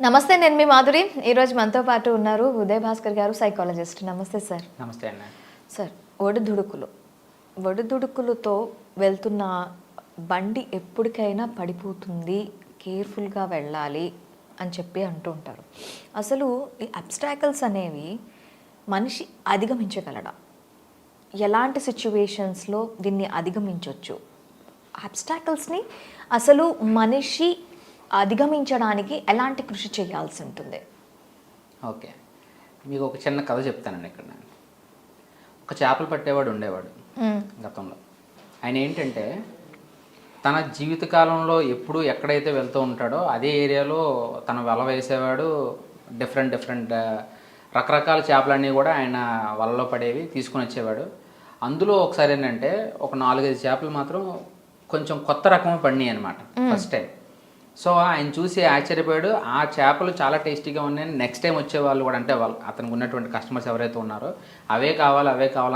నమస్తే, నేను మీ మాధురి. ఈరోజు మనతో పాటు ఉన్నారు ఉదయ్ భాస్కర్ గారు, సైకాలజిస్ట్. నమస్తే సార్. నమస్తే అన్న. సార్, ఒడిదుడుకులతో వెళ్తున్న బండి ఎప్పటికైనా పడిపోతుంది, కేర్ఫుల్గా వెళ్ళాలి అని చెప్పి అంటూ ఉంటారు. అసలు ఈ అబ్స్టాకల్స్ అనేవి మనిషి అధిగమించగలడా? ఎలాంటి సిచ్యువేషన్స్లో దీన్ని అధిగమించవచ్చు? అబ్స్టాకల్స్ని అసలు మనిషి అధిగమించడానికి ఎలాంటి కృషి చేయాల్సి ఉంటుంది? ఓకే, మీకు ఒక చిన్న కథ చెప్తానండి. ఇక్కడ నేను ఒక చేపలు పట్టేవాడు ఉండేవాడు గతంలో. ఆయన ఏంటంటే తన జీవితకాలంలో ఎప్పుడు ఎక్కడైతే వెళ్తూ ఉంటాడో అదే ఏరియాలో తన వల వేసేవాడు. డిఫరెంట్ రకరకాల చేపలన్నీ కూడా ఆయన వలలో పడేవి తీసుకుని వచ్చేవాడు. అందులో ఒకసారి ఏంటంటే ఒక 4-5 చేపలు మాత్రం కొంచెం కొత్త రకం పడినాయి అనమాట ఫస్ట్ టైం. సో ఆయన చూసి ఆశ్చర్యపోయాడు. ఆ చేపలు చాలా టేస్టీగా ఉన్నాయని నెక్స్ట్ టైం వచ్చే వాళ్ళు కూడా, అంటే వాళ్ళు అతనికి ఉన్నటువంటి కస్టమర్స్ ఎవరైతే ఉన్నారో అవే కావాలి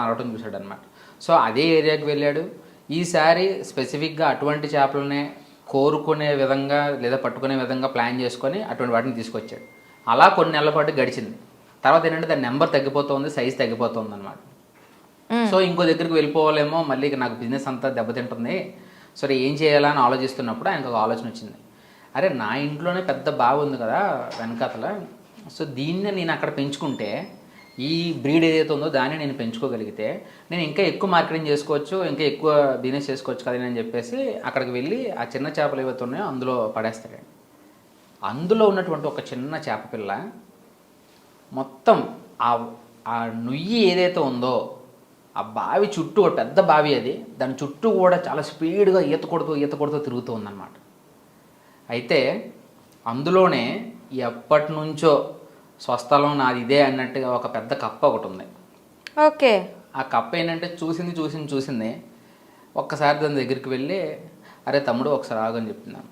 అనవటం చూశాడు అనమాట. సో అదే ఏరియాకి వెళ్ళాడు. ఈసారి స్పెసిఫిక్గా అటువంటి చేపలనే కోరుకునే విధంగా లేదా పట్టుకునే విధంగా ప్లాన్ చేసుకొని అటువంటి వాటిని తీసుకొచ్చాడు. అలా కొన్ని నెలల పాటు గడిచింది. తర్వాత ఏంటంటే దాని నెంబర్ తగ్గిపోతుంది, సైజ్ తగ్గిపోతుంది అనమాట. సో ఇంకో దగ్గరికి వెళ్ళిపోవాలేమో, మళ్ళీ నాకు బిజినెస్ అంతా దెబ్బతింటుంది, సరే ఏం చేయాలా అని ఆలోచిస్తున్నప్పుడు ఆయనకు ఒక ఆలోచన వచ్చింది. అరే, నా ఇంట్లోనే పెద్ద బావి ఉంది కదా వెనకాతల, సో దీన్ని నేను అక్కడ పెంచుకుంటే, ఈ బ్రీడ్ ఏదైతే ఉందో దాన్ని నేను పెంచుకోగలిగితే నేను ఇంకా ఎక్కువ మార్కెటింగ్ చేసుకోవచ్చు, ఇంకా ఎక్కువ బిజినెస్ చేసుకోవచ్చు కదా అని చెప్పేసి అక్కడికి వెళ్ళి ఆ చిన్న చేపలు ఏవైతే ఉన్నాయో అందులో పడేస్తాడండి. అందులో ఉన్నటువంటి ఒక చిన్న చేప పిల్ల మొత్తం ఆ నుయ్యి ఏదైతే ఉందో ఆ బావి చుట్టూ, పెద్ద బావి అది, దాని చుట్టూ కూడా చాలా స్పీడ్గా ఈత కొడుతూ తిరుగుతూ ఉందన్నమాట. అయితే అందులోనే ఎప్పటి నుంచో స్వస్థలం నాది ఇదే అన్నట్టుగా ఒక పెద్ద కప్ప ఒకటి ఉంది. ఓకే. ఆ కప్ప ఏంటంటే చూసింది ఒక్కసారి దాని దగ్గరికి వెళ్ళి, అరే తమ్ముడు ఒకసారి ఆగని చెప్తున్నాను.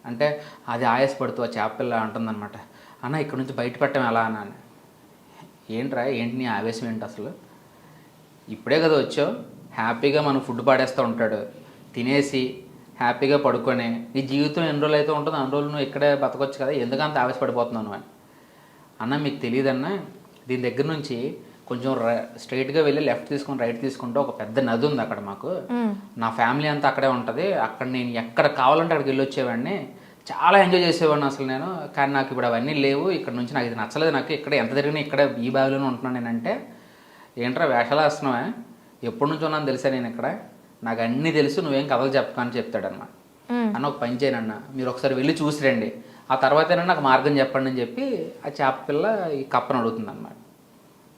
అంటే అది ఆయాసపడుతూ ఆ చేపపిల్ల అంటుందన్నమాట, అన్న ఇక్కడ నుంచి బయట పెట్టడం ఎలా అన్న. ఏంటి నీ ఆవేశం ఏంటి అసలు? ఇప్పుడే కదా వచ్చావు, హ్యాపీగా మనం ఫుడ్ పాడేస్తూ ఉంటాడు, తినేసి హ్యాపీగా పడుకొని నీ జీవితం ఎన్ని రోజులు అయితే ఉంటుందో అన్ని రోజులు నువ్వు ఇక్కడే బతకొచ్చు కదా, ఎందుకంత ఆవేశపడిపోతున్నావు అని. అన్న మీకు తెలియదన్నా, దీని దగ్గర నుంచి కొంచెం స్ట్రైట్గా వెళ్ళి లెఫ్ట్ తీసుకొని రైట్ తీసుకుంటే ఒక పెద్ద నది ఉంది అక్కడ మాకు, నా ఫ్యామిలీ అంతా అక్కడే ఉంటుంది, అక్కడ నేను ఎక్కడ కావాలంటే అక్కడికి వెళ్ళి వచ్చేవాడిని, చాలా ఎంజాయ్ చేసేవాడిని అసలు నేను. కానీ నాకు ఇప్పుడు అవన్నీ లేవు, ఇక్కడ నుంచి నాకు ఇది నచ్చలేదు, నాకు ఇక్కడ ఎంత తిరిగినా ఇక్కడ ఈ బావిలోనే ఉంటున్నాను నేనంటే, ఏంట్రా వేషాలు వేస్తున్నావా, ఎప్పటి నుంచి ఉన్నాను తెలుసా నేను ఇక్కడ, నాకు అన్నీ తెలుసు, నువ్వేం కథలు చెప్పకా అని చెప్తాడన్నమాట. అన్న ఒక పని చేయనన్న, మీరు ఒకసారి వెళ్ళి చూసి రండి, ఆ తర్వాతైనా నాకు మార్గం చెప్పండి అని చెప్పి ఆ చేప పిల్ల ఈ కప్పను అడుగుతుంది అన్నమాట.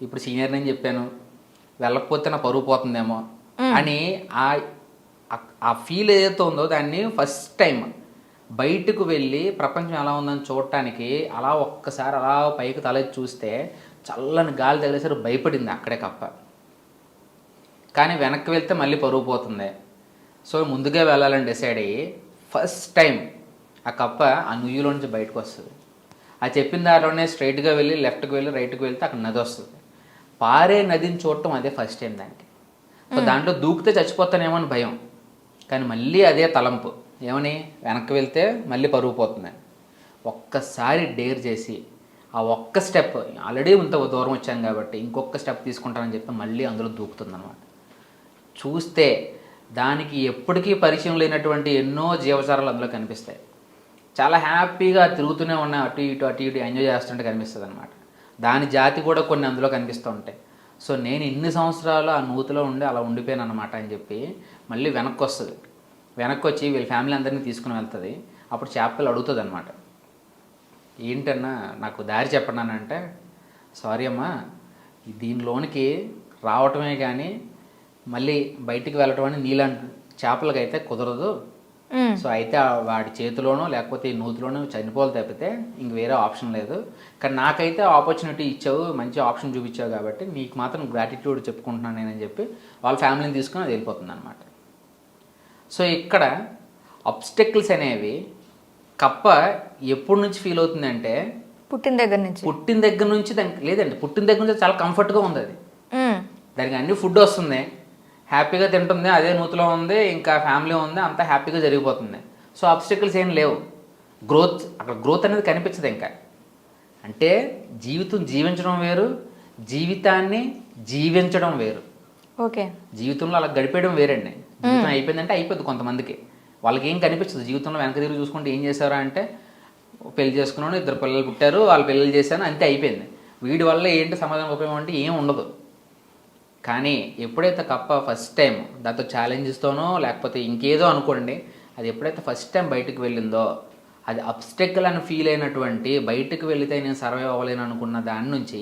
ఇప్పుడు సీనియర్ నేను చెప్పాను, వెళ్ళకపోతే నా పరువు పోతుందేమో అని ఆ ఫీల్ ఏదైతే ఉందో దాన్ని ఫస్ట్ టైం బయటకు వెళ్ళి ప్రపంచం ఎలా ఉందని చూడటానికి అలా ఒక్కసారి అలా పైకి తలెత్తి చూస్తే చల్లని గాలి తగిలేసరి భయపడింది అక్కడే కప్ప. కానీ వెనక్కి వెళ్తే మళ్ళీ పరుగు పోతుంది. సో ముందుగా వెళ్ళాలని డిసైడ్ అయ్యి ఫస్ట్ టైం ఆ కప్ప ఆ నుయ్యిలో నుంచి బయటకు వస్తుంది. ఆ చెప్పిన దారిలోనే స్ట్రైట్గా వెళ్ళి లెఫ్ట్కి వెళ్ళి రైట్కి వెళ్తే అక్కడ నది వస్తుంది. పారే నదిని చూడటం అదే ఫస్ట్ టైం దానికి. సో దాంట్లో దూకితే చచ్చిపోతానేమో అని భయం, కానీ మళ్ళీ అదే తలంపు, ఏమని వెనక్కి వెళ్తే మళ్ళీ పరుగు పోతుందని. ఒక్కసారి డేర్ చేసి ఆ ఒక్క స్టెప్, ఆల్రెడీ ఇంత దూరం వచ్చాను కాబట్టి ఇంకొక స్టెప్ తీసుకుంటానని చెప్పి మళ్ళీ అందులో దూకుతుంది అనమాట. చూస్తే దానికి ఎప్పటికీ పరిచయం లేనటువంటి ఎన్నో జీవచారాలు అందులో కనిపిస్తాయి. చాలా హ్యాపీగా తిరుగుతూనే ఉన్నాయి, అటు ఇటు ఎంజాయ్ చేస్తుంటే కనిపిస్తుంది అనమాట. దాని జాతి కూడా కొన్ని అందులో కనిపిస్తూ ఉంటాయి. సో నేను ఇన్ని సంవత్సరాలు ఆ నూతిలో ఉండి అలా ఉండిపోయాను అనమాట అని చెప్పి మళ్ళీ వెనక్కి వస్తుంది. వెనక్కి వచ్చి వీళ్ళ ఫ్యామిలీ అందరినీ తీసుకుని వెళ్తుంది. అప్పుడు చేపలు అడుగుతుంది అనమాట, ఏంటన్నా నాకు దారి చెప్పండి అని. అంటే, సారీ అమ్మా, దీనిలోనికి రావటమే కానీ మళ్ళీ బయటికి వెళ్ళటం అని నీలాంటి చేపలకైతే కుదరదు. సో అయితే వాడి చేతిలోనో లేకపోతే ఈ నూతిలోనో చనిపోవాలి తప్పితే ఇంక వేరే ఆప్షన్ లేదు. కానీ నాకైతే ఆపర్చునిటీ ఇచ్చావు, మంచి ఆప్షన్ చూపించావు కాబట్టి నీకు మాత్రం గ్రాటిట్యూడ్ చెప్పుకుంటున్నాను నేనని చెప్పి వాళ్ళ ఫ్యామిలీని తీసుకుని అది వెళ్ళిపోతుంది అనమాట. సో ఇక్కడ అబ్స్టెకిల్స్ అనేవి కప్ప ఎప్పటి నుంచి ఫీల్ అవుతుందంటే పుట్టిన దగ్గర నుంచి దానికి లేదండి, పుట్టిన దగ్గర నుంచి చాలా కంఫర్ట్గా ఉంది అది. దానికి అన్ని ఫుడ్ వస్తుంది, హ్యాపీగా తింటుంది, అదే నూతిలో ఉంది, ఇంకా ఫ్యామిలీ ఉంది, అంతా హ్యాపీగా జరిగిపోతుంది. సో అబ్స్టెకిల్స్ ఏం లేవు, అక్కడ గ్రోత్ అనేది కనిపించదు ఇంకా. అంటే జీవితం జీవించడం వేరు, జీవితాన్ని జీవించడం వేరు. ఓకే. జీవితంలో అలా గడిపేయడం వేరండి. జీవితం అయిపోయిందంటే అయిపోద్ది కొంతమందికి. వాళ్ళకి ఏం కనిపించదు జీవితంలో. వెనక తిరిగి చూసుకుంటే ఏం చేశారా అంటే పెళ్లి చేసుకున్నాను, 2 పిల్లలు పుట్టారు, వాళ్ళు పెళ్ళిళ్ళు చేశాను, అంతే అయిపోయింది. వీడి వల్ల ఏంటి సమాధానం ఉపయోగం అంటే ఏం ఉండదు. కానీ ఎప్పుడైతే కప్ప ఫస్ట్ టైం దాంతో ఛాలెంజెస్తోనో లేకపోతే ఇంకేదో అనుకోండి, అది ఎప్పుడైతే ఫస్ట్ టైం బయటకు వెళ్ళిందో అది అబ్స్టెకల్ అని ఫీల్ అయినటువంటి, బయటకు వెళితే నేను సర్వైవ్ అవ్వలేను అనుకున్న దాని నుంచి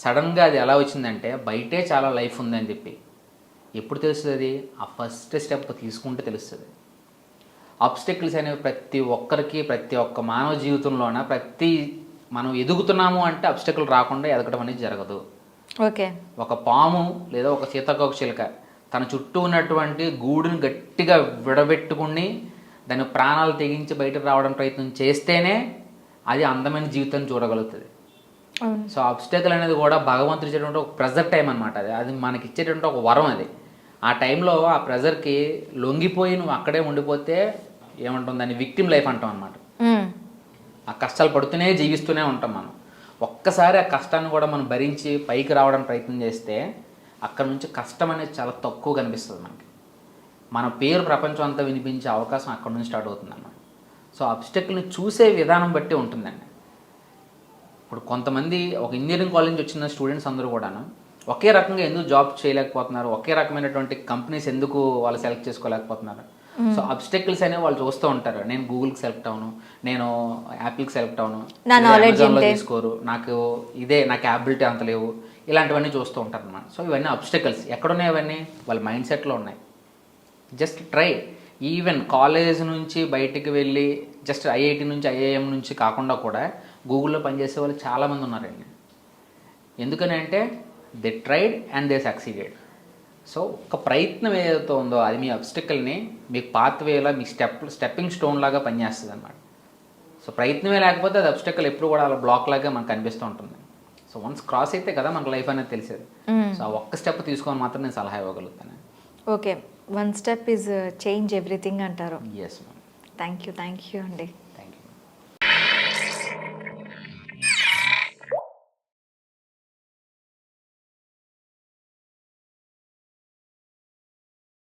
సడన్గా అది ఎలా వచ్చిందంటే బయటే చాలా లైఫ్ ఉందని చెప్పి. ఎప్పుడు తెలుస్తుంది అది? ఆ ఫస్ట్ స్టెప్ తీసుకుంటే తెలుస్తుంది. అబ్స్టెకల్స్ అనేవి ప్రతి ఒక్కరికి, ప్రతి ఒక్క మానవ జీవితంలోన మనం ఎదుగుతున్నాము అంటే అబ్స్టెకల్ రాకుండా ఎదగడం అనేది జరగదు. ఓకే. ఒక పాము లేదా ఒక సీతాకోక చిలుక తన చుట్టూ ఉన్నటువంటి గూడుని గట్టిగా విడబెట్టుకుని దాని ప్రాణాలు తెగించి బయటకు రావడం ప్రయత్నం చేస్తేనే అది అందమైన జీవితాన్ని చూడగలుగుతుంది. సో అబ్స్టెకల్ అనేది కూడా భగవంతుడు ఇచ్చేటువంటి ఒక ప్రెజర్ టైం అనమాట. అది మనకి ఇచ్చేటువంటి ఒక వరం. అది ఆ టైంలో ఆ ప్రెజర్కి లొంగిపోయి నువ్వు అక్కడే ఉండిపోతే ఏమంటుంది, దాన్ని విక్టిమ్ లైఫ్ అంటాం అనమాట. ఆ కష్టాలు పడుతూనే జీవిస్తూనే ఉంటాం మనం. ఒక్కసారి ఆ కష్టాన్ని కూడా మనం భరించి పైకి రావడానికి ప్రయత్నం చేస్తే అక్కడ నుంచి కష్టం అనేది చాలా తక్కువ కనిపిస్తుంది మనకి. మన పేరు ప్రపంచం అంతా వినిపించే అవకాశం అక్కడ నుంచి స్టార్ట్ అవుతుంది అన్నమాట. సో అబ్స్టెకల్ని చూసే విధానం బట్టి ఉంటుందండి. ఇప్పుడు కొంతమంది ఒక ఇంజనీరింగ్ కాలేజ్ నుంచి వచ్చిన స్టూడెంట్స్ అందరూ కూడాను ఒకే రకంగా ఎందుకు జాబ్ చేయలేకపోతున్నారు, ఒకే రకమైనటువంటి కంపెనీస్ ఎందుకు వాళ్ళు సెలెక్ట్ చేసుకోలేకపోతున్నారు. సో అబ్స్టెకల్స్ అనేవి వాళ్ళు చూస్తూ ఉంటారు. నేను గూగుల్కి సెలెక్ట్ అవును, నేను యాపిల్కి సెలెక్ట్ అవును, అమెజాన్లో తీసుకోరు, నాకు క్యాపబిలిటీ అంత లేవు, ఇలాంటివన్నీ చూస్తూ ఉంటారు అన్నమాట. సో ఇవన్నీ అబ్స్టెకల్స్. ఎక్కడున్నాయి అవన్నీ? వాళ్ళ మైండ్ సెట్లో ఉన్నాయి. Just try. ఈవెన్ కాలేజ్ నుంచి బయటికి వెళ్ళి జస్ట్ ఐఐటి నుంచి ఐఐఎం నుంచి కాకుండా కూడా గూగుల్లో పనిచేసే వాళ్ళు చాలామంది ఉన్నారండి. ఎందుకని అంటే they tried and they succeeded. So ఒక ప్రయత్నం ఏదైతే ఉందో అది మీ అబ్స్టెకల్ని మీకు పాత్వేలా, మీ స్టెప్పింగ్ స్టోన్ లాగా పనిచేస్తుంది అనమాట. సో ప్రయత్నమే లేకపోతే అది అబ్స్టెకల్ ఎప్పుడు కూడా అలా బ్లాక్ లాగా మనకు కనిపిస్తూ ఉంటుంది. సో వన్స్ క్రాస్ అయితే కదా మనకు లైఫ్ అనేది తెలిసేది. సో ఆ ఒక్క స్టెప్ తీసుకొని మాత్రం నేను సలహా ఇవ్వగలుగుతాను. Okay. 1 step is change everything అంటారు. Yes ma'am. థ్యాంక్ యూ అండి.